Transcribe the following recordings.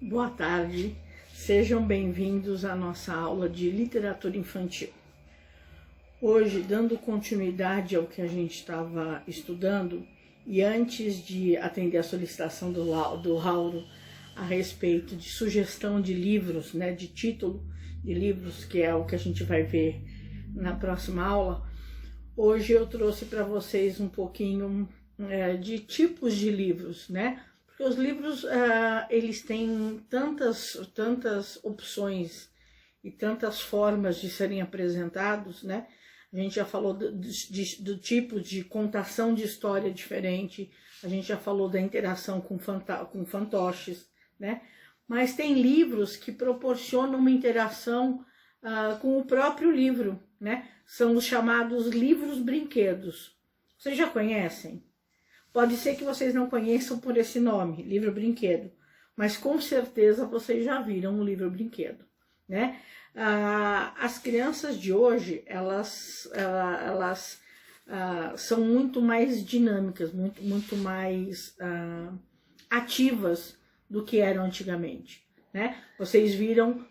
Boa tarde, sejam bem-vindos à nossa aula de literatura infantil. Hoje, dando continuidade ao que a gente estava estudando, e antes de atender a solicitação do Rauro a respeito de sugestão de livros, de título de livros, que é o que a gente vai ver na próxima aula, hoje eu trouxe para vocês um pouquinho de tipos de livros, Porque os livros, eles têm tantas opções e tantas formas de serem apresentados, A gente já falou do tipo de contação de história diferente, a gente já falou da interação com fantoches, Mas tem livros que proporcionam uma interação com o próprio livro, São os chamados livros brinquedos. Vocês já conhecem? Pode ser que vocês não conheçam por esse nome, livro-brinquedo, mas com certeza vocês já viram um livro-brinquedo, As crianças de hoje, elas são muito mais dinâmicas, muito mais ativas do que eram antigamente, Vocês viram,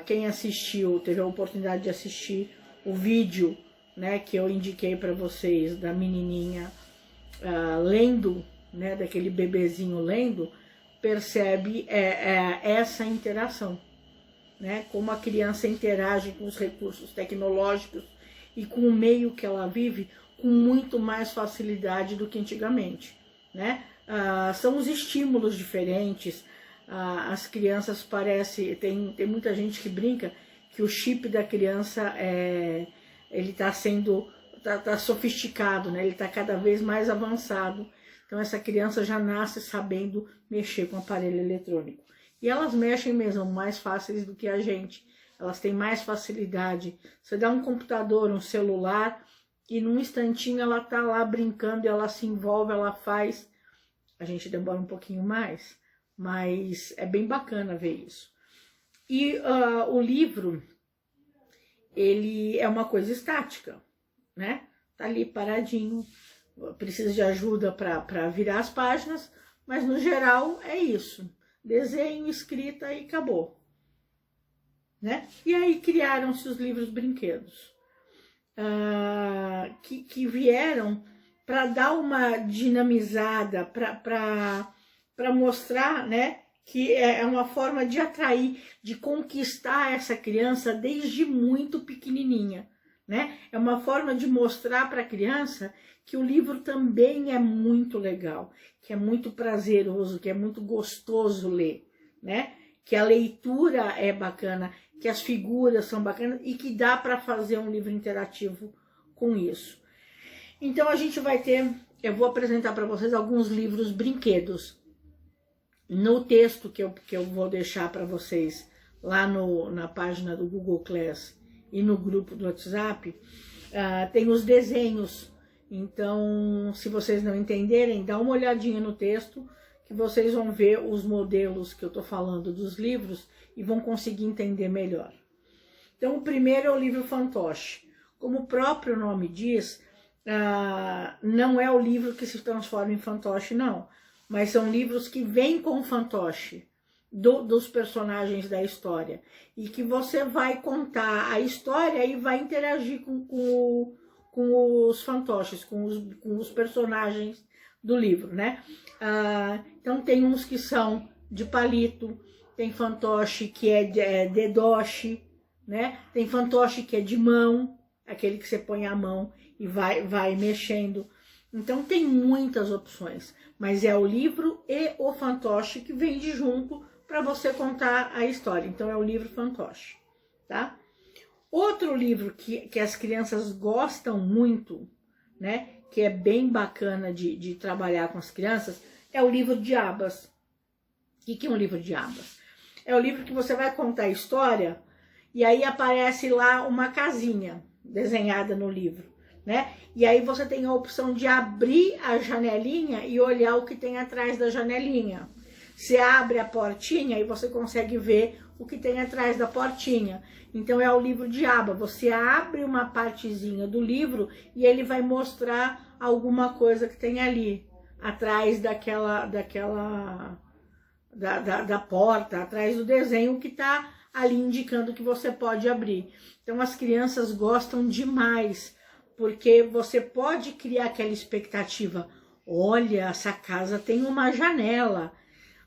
quem assistiu, teve a oportunidade de assistir o vídeo, que eu indiquei para vocês da menininha lendo, daquele bebezinho lendo, percebe essa interação, como a criança interage com os recursos tecnológicos e com o meio que ela vive com muito mais facilidade do que antigamente, São os estímulos diferentes, as crianças tem muita gente que brinca que o chip da criança ele está sendo tá sofisticado, ele está cada vez mais avançado. Então essa criança já nasce sabendo mexer com o aparelho eletrônico. E elas mexem mesmo mais fáceis do que a gente. Elas têm mais facilidade. Você dá um computador, um celular, e num instantinho ela tá lá brincando, ela se envolve, ela faz. A gente demora um pouquinho mais, mas é bem bacana ver isso. E o livro, ele é uma coisa estática, Tá ali paradinho, precisa de ajuda para virar as páginas, mas no geral é isso, desenho, escrita e acabou, E aí criaram-se os livros brinquedos, que vieram para dar uma dinamizada, para mostrar, que é uma forma de atrair, de conquistar essa criança desde muito pequenininha. É uma forma de mostrar para a criança que o livro também é muito legal, que é muito prazeroso, que é muito gostoso ler, Que a leitura é bacana, que as figuras são bacanas e que dá para fazer um livro interativo com isso. Então a gente vai eu vou apresentar para vocês alguns livros brinquedos. No texto que eu vou deixar para vocês lá na página do Google Class e no grupo do WhatsApp, tem os desenhos. Então, se vocês não entenderem, dá uma olhadinha no texto, que vocês vão ver os modelos que eu estou falando dos livros e vão conseguir entender melhor. Então, o primeiro é o livro fantoche. Como o próprio nome diz, não é o livro que se transforma em fantoche, não. Mas são livros que vêm com fantoche. Dos personagens da história, e que você vai contar a história e vai interagir com os fantoches, com os personagens do livro, Então tem uns que são de palito, tem fantoche que é dedoche, Tem fantoche que é de mão, aquele que você põe a mão e vai mexendo. Então tem muitas opções, mas é o livro e o fantoche que vem de junto para você contar a história. Então é o livro fantoche, Outro livro que as crianças gostam muito, Que é bem bacana de trabalhar com as crianças, é o livro de abas. O que é um livro de abas? É o livro que você vai contar a história e aí aparece lá uma casinha desenhada no livro, E aí você tem a opção de abrir a janelinha e olhar o que tem atrás da janelinha. Você abre a portinha e você consegue ver o que tem atrás da portinha. Então é o livro de aba. Você abre uma partezinha do livro e ele vai mostrar alguma coisa que tem ali, atrás daquela da porta, atrás do desenho que está ali indicando que você pode abrir. Então as crianças gostam demais, porque você pode criar aquela expectativa. Olha, essa casa tem uma janela.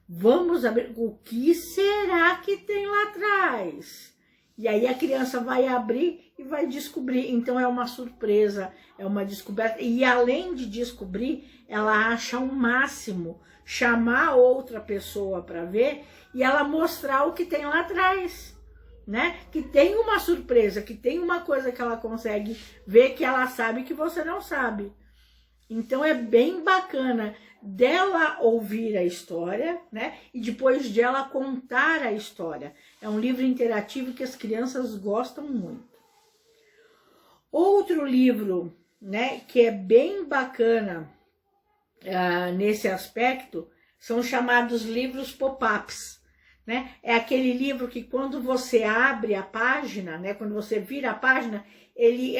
Vamos abrir. O que será que tem lá atrás? E aí a criança vai abrir e vai descobrir. Então é uma surpresa, é uma descoberta. E além de descobrir, ela acha o máximo chamar outra pessoa para ver e ela mostrar o que tem lá atrás, né? Que tem uma surpresa, que tem uma coisa que ela consegue ver que ela sabe que você não sabe. Então é bem bacana dela ouvir a história, né? E depois dela contar a história. É um livro interativo que as crianças gostam muito. Outro livro, né, que é bem bacana nesse aspecto, são chamados livros pop-ups, né? É aquele livro que quando você abre a página, né, quando você vira a página, ele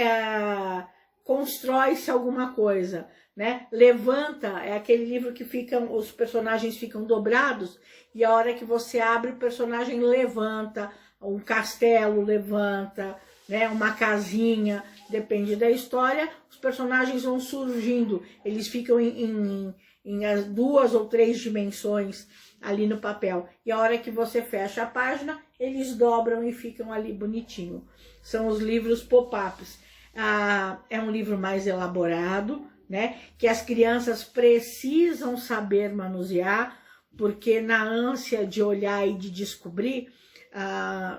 constrói-se alguma coisa, né? Levanta, é aquele livro que os personagens ficam dobrados e a hora que você abre o personagem levanta, um castelo levanta, né? Uma casinha, depende da história, os personagens vão surgindo, eles ficam em 2 ou 3 dimensões ali no papel. E a hora que você fecha a página, eles dobram e ficam ali bonitinho. São os livros pop-ups. É um livro mais elaborado, né? Que as crianças precisam saber manusear, porque na ânsia de olhar e de descobrir,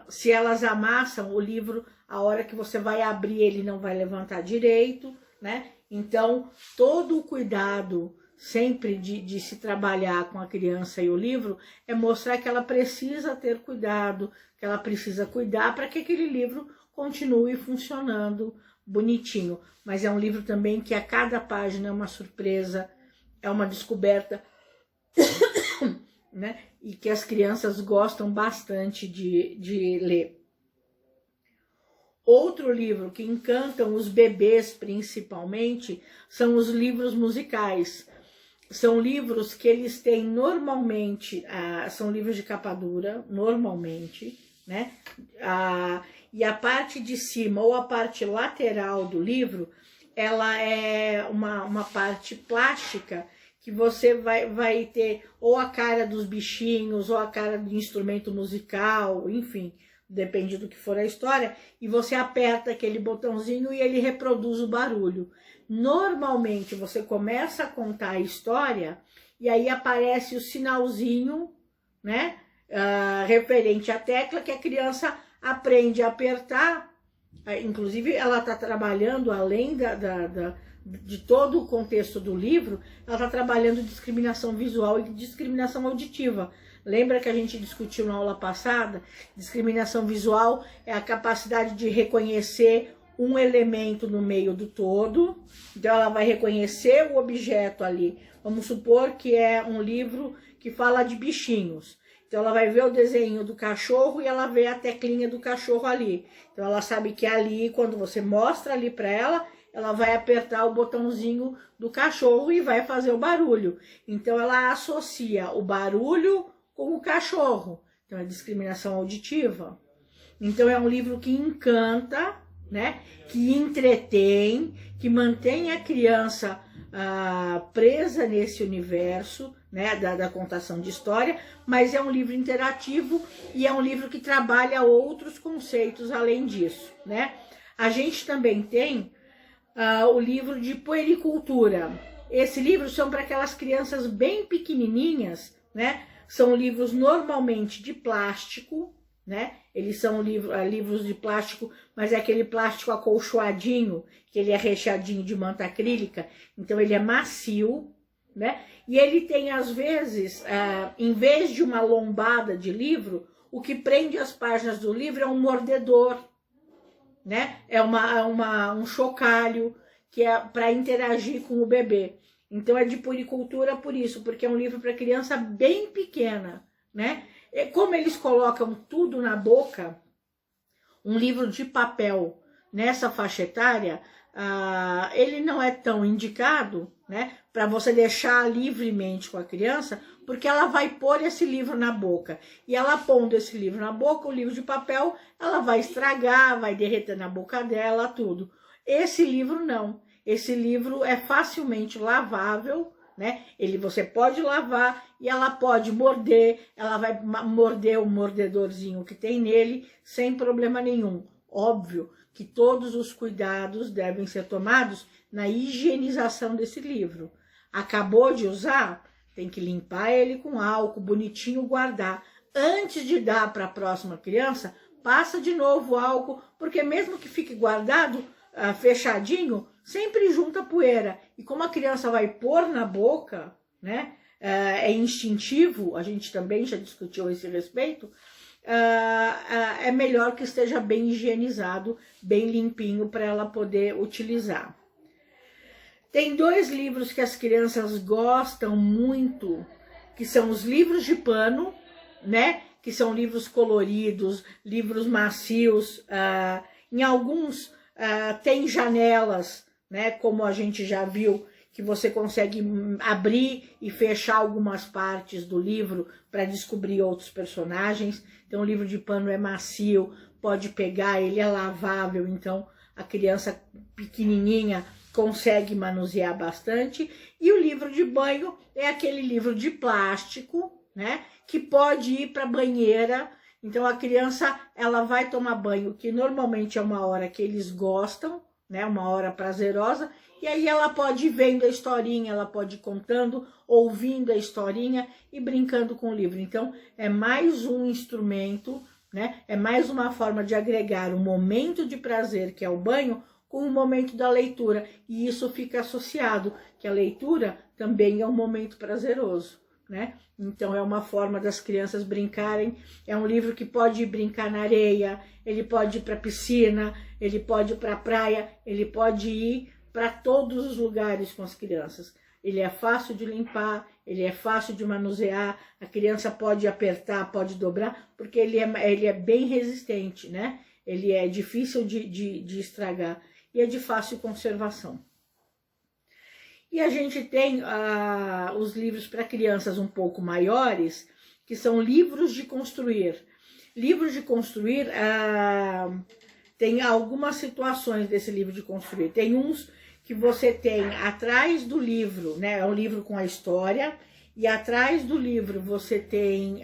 se elas amassam o livro, a hora que você vai abrir ele não vai levantar direito, né? Então, todo o cuidado sempre de se trabalhar com a criança e o livro é mostrar que ela precisa ter cuidado, que ela precisa cuidar para que aquele livro continue funcionando bonitinho. Mas é um livro também que a cada página é uma surpresa, é uma descoberta, né? E que as crianças gostam bastante de ler. Outro livro que encantam os bebês principalmente são os livros musicais. São livros que eles têm normalmente, são livros de capa dura, normalmente, né? E a parte de cima ou a parte lateral do livro, ela é uma parte plástica que você vai ter ou a cara dos bichinhos, ou a cara do instrumento musical, enfim, depende do que for a história, e você aperta aquele botãozinho e ele reproduz o barulho. Normalmente você começa a contar a história e aí aparece o sinalzinho, né, referente à tecla que a criança aprende a apertar. Inclusive ela está trabalhando, além de todo o contexto do livro, ela está trabalhando discriminação visual e discriminação auditiva. Lembra que a gente discutiu na aula passada? Discriminação visual é a capacidade de reconhecer um elemento no meio do todo. Então ela vai reconhecer o objeto ali. Vamos supor que é um livro que fala de bichinhos. Então ela vai ver o desenho do cachorro e ela vê a teclinha do cachorro ali. Então ela sabe que ali, quando você mostra ali para ela, ela vai apertar o botãozinho do cachorro e vai fazer o barulho. Então ela associa o barulho com o cachorro. Então é discriminação auditiva. Então é um livro que encanta, né? Que entretém, que mantém a criança presa nesse universo, né? Da contação de história, mas é um livro interativo e é um livro que trabalha outros conceitos além disso, né? A gente também tem o livro de puericultura. Esse livro são para aquelas crianças bem pequenininhas, né? São livros normalmente de plástico, né? Eles são livros de plástico, mas é aquele plástico acolchoadinho, que ele é recheadinho de manta acrílica, então ele é macio, né? E ele tem, às vezes, em vez de uma lombada de livro, o que prende as páginas do livro é um mordedor, né? É um chocalho, que é para interagir com o bebê. Então é de puericultura por isso, porque é um livro para criança bem pequena, né? Como eles colocam tudo na boca, um livro de papel nessa faixa etária, ele não é tão indicado, né, para você deixar livremente com a criança, Porque ela vai pôr esse livro na boca. E ela pondo esse livro na boca, o livro de papel, ela vai estragar, vai derreter na boca dela, tudo. Esse livro não. Esse livro é facilmente lavável, né? Você pode lavar e ela pode morder, ela vai morder o mordedorzinho que tem nele sem problema nenhum. Óbvio que todos os cuidados devem ser tomados na higienização desse livro. Acabou de usar, tem que limpar ele com álcool, bonitinho, guardar. Antes de dar para a próxima criança, passa de novo o álcool, porque mesmo que fique guardado, fechadinho, sempre junta poeira. E como a criança vai pôr na boca, né, é instintivo, a gente também já discutiu esse respeito, é melhor que esteja bem higienizado, bem limpinho para ela poder utilizar. Tem 2 livros que as crianças gostam muito, que são os livros de pano, né, que são livros coloridos, livros macios, em alguns tem janelas, né, como a gente já viu, que você consegue abrir e fechar algumas partes do livro para descobrir outros personagens. Então o livro de pano é macio, pode pegar, ele é lavável, então a criança pequenininha consegue manusear bastante. E o livro de banho é aquele livro de plástico, né, que pode ir para a banheira. Então a criança, ela vai tomar banho, que normalmente é uma hora que eles gostam, né, uma hora prazerosa, e aí ela pode ir vendo a historinha, ela pode ir contando, ouvindo a historinha e brincando com o livro. Então é mais um instrumento, né, é mais uma forma de agregar um momento de prazer, que é o banho, com o momento da leitura, e isso fica associado, que a leitura também é um momento prazeroso, né? Então é uma forma das crianças brincarem. É um livro que pode brincar na areia, ele pode ir para a piscina, ele pode ir para a praia, ele pode ir para todos os lugares com as crianças. Ele é fácil de limpar, ele é fácil de manusear, a criança pode apertar, pode dobrar, porque ele é bem resistente, né? Ele é difícil de estragar e é de fácil conservação. E a gente tem os livros para crianças um pouco maiores, que são livros de construir. Livros de construir, tem algumas situações desse livro de construir. Tem uns que você tem atrás do livro, né? É um livro com a história, e atrás do livro você tem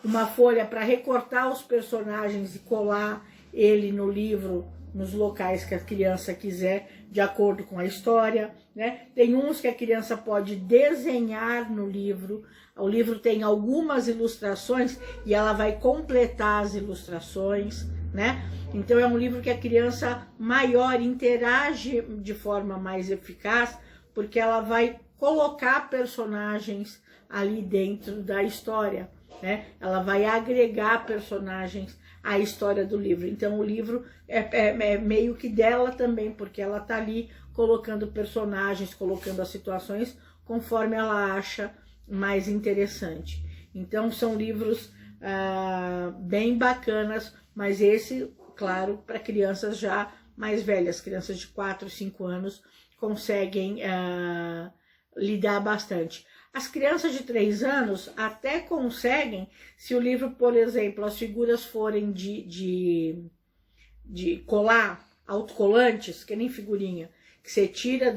uma folha para recortar os personagens e colar ele no livro, nos locais que a criança quiser, de acordo com a história, né? Tem uns que a criança pode desenhar no livro, o livro tem algumas ilustrações e ela vai completar as ilustrações, né? Então é um livro que a criança maior interage de forma mais eficaz, porque ela vai colocar personagens ali dentro da história, né? Ela vai agregar personagens à história do livro. Então o livro é meio que dela também, porque ela está ali colocando personagens, colocando as situações conforme ela acha mais interessante. Então são livros bem bacanas, mas esse, claro, para crianças já mais velhas, crianças de 4, 5 anos, conseguem lidar bastante. As crianças de 3 anos até conseguem, se o livro, por exemplo, as figuras forem de colar, autocolantes, que nem figurinha, que você tira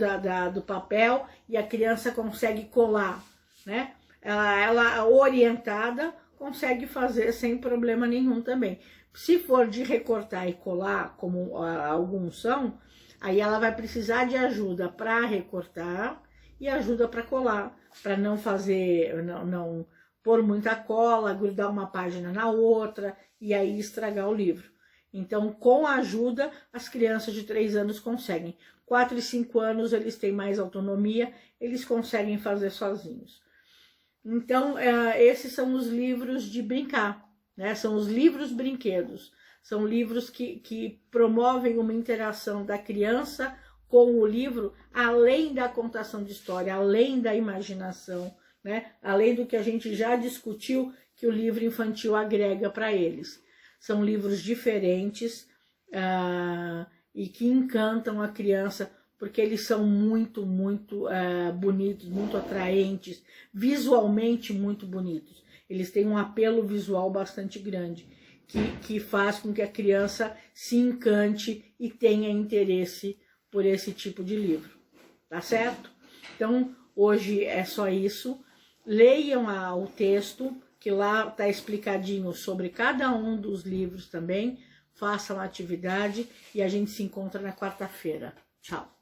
do papel e a criança consegue colar, né? Ela orientada consegue fazer sem problema nenhum também. Se for de recortar e colar, como alguns são, aí ela vai precisar de ajuda para recortar e ajuda para colar, para não fazer, não pôr muita cola, grudar uma página na outra e aí estragar o livro. Então, com a ajuda, as crianças de 3 anos conseguem. 4 e 5 anos eles têm mais autonomia, eles conseguem fazer sozinhos. Então, esses são os livros de brincar, né? São os livros brinquedos. São livros que promovem uma interação da criança com o livro, além da contação de história, além da imaginação, né? Além do que a gente já discutiu que o livro infantil agrega para eles. São livros diferentes e que encantam a criança, porque eles são muito bonitos, muito atraentes, visualmente muito bonitos. Eles têm um apelo visual bastante grande, que faz com que a criança se encante e tenha interesse por esse tipo de livro, tá certo? Então, hoje é só isso. Leiam o texto, que lá está explicadinho sobre cada um dos livros também. Façam a atividade e a gente se encontra na quarta-feira. Tchau!